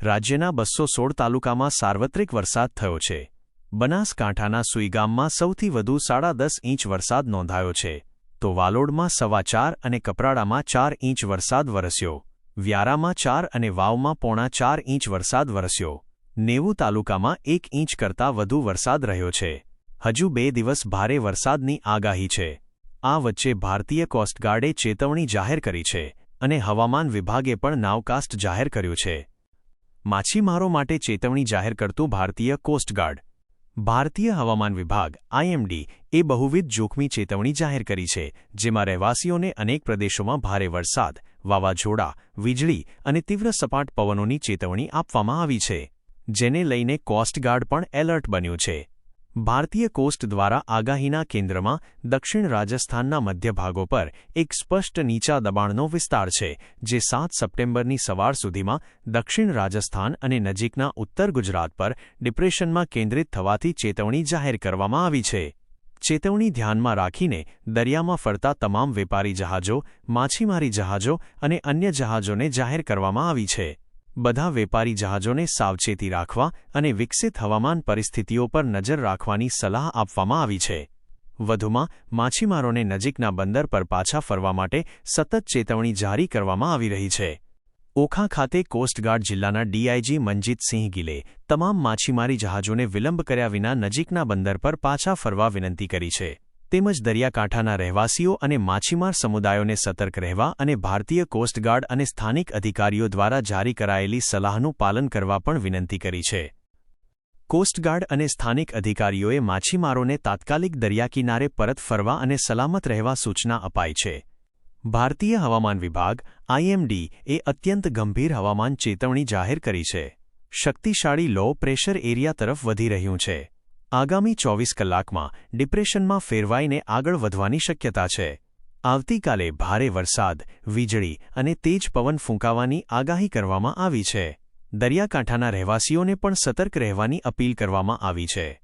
રાજ્યના 216 તાલુકામાં સાર્વત્રિક વરસાદ થયો છે. બનાસકાંઠાના સુઈગામમાં સૌથી વધુ 10.5 ઇંચ વરસાદ નોંધાયો છે, તો વાલોડમાં 4.25 અને કપરાડામાં 4 ઇંચ વરસાદ વરસ્યો. વ્યારામાં 4 અને વાવમાં 4.25 ઇંચ વરસાદ વરસ્યો. 90 તાલુકામાં 1 ઇંચ કરતાં વધુ વરસાદ રહ્યો છે. હજુ 2 દિવસ ભારે વરસાદની આગાહી છે. આ વચ્ચે ભારતીય કોસ્ટગાર્ડે ચેતવણી જાહેર કરી છે અને હવામાન વિભાગે પણ નાવકાસ્ટ જાહેર કર્યું છે. માછીમારો માટે ચેતવણી જાહેર કરતું ભારતીય કોસ્ટગાર્ડ. ભારતીય હવામાન વિભાગ (IMD) એ બહુવિધ જોખમી ચેતવણી જાહેર કરી છે, જેમાં રહેવાસીઓને અનેક પ્રદેશોમાં ભારે વરસાદ, વાવાઝોડા, વીજળી અને તીવ્ર સપાટ પવનોની ચેતવણી આપવામાં આવી છે, જેને લઈને કોસ્ટગાર્ડ પણ એલર્ટ બન્યું છે. ભારતીય કોસ્ટ દ્વારા આગાહીના કેન્દ્રમાં દક્ષિણ રાજસ્થાનના મધ્ય ભાગો પર એક સ્પષ્ટ નીચા દબાણનો વિસ્તાર છે, જે 7 સપ્ટેમ્બરની સવાર સુધીમાં દક્ષિણ રાજસ્થાન અને નજીકના ઉત્તર ગુજરાત પર ડિપ્રેશનમાં કેન્દ્રિત થવાથી ચેતવણી જાહેર કરવામાં આવી છે. ચેતવણી ધ્યાનમાં રાખીને દરિયામાં ફરતા તમામ વેપારી જહાજો, માછીમારી જહાજો અને અન્ય જહાજોને જાહેર કરવામાં આવી છે. બધા વેપારી જહાજોને સાવચેતી રાખવા અને વિકસિત હવામાન પરિસ્થિતિઓ પર નજર રાખવાની સલાહ આપવામાં આવી છે. વધુમાં માછીમારોને નજીકના બંદર પર પાછા ફરવા માટે સતત ચેતવણી જારી કરવામાં આવી રહી છે. ઓખા ખાતે કોસ્ટગાર્ડ જિલ્લાના DIG મનજીતસિંહ ગિલે તમામ માછીમારી જહાજોને વિલંબ કર્યા વિના નજીકના બંદર પર પાછા ફરવા વિનંતી કરી છે. તેમજ દરિયાકાંઠાના રહેવાસીઓ અને માછીમાર સમુદાયોને સતર્ક રહેવા અને ભારતીય કોસ્ટગાર્ડ અને સ્થાનિક અધિકારીઓ દ્વારા જારી કરાયેલી સલાહનું પાલન કરવા પણ વિનંતી કરી છે. કોસ્ટગાર્ડ અને સ્થાનિક અધિકારીઓએ માછીમારોને તાત્કાલિક દરિયાકિનારે પરત ફરવા અને સલામત રહેવા સૂચના અપાઈ છે. ભારતીય હવામાન વિભાગ (IMD) એ અત્યંત ગંભીર હવામાન ચેતવણી જાહેર કરી છે. શક્તિશાળી લો પ્રેશર એરિયા તરફ વધી રહ્યું છે. આગામી 24 કલાકમાં ડિપ્રેશનમાં ફેરવાઈને આગળ વધવાની શક્યતા છે. આવતીકાલે ભારે વરસાદ, વીજળી અને તેજ પવન ફૂંકાવાની આગાહી કરવામાં આવી છે. દરિયાકાંઠાના રહેવાસીઓને પણ સતર્ક રહેવાની અપીલ કરવામાં આવી છે.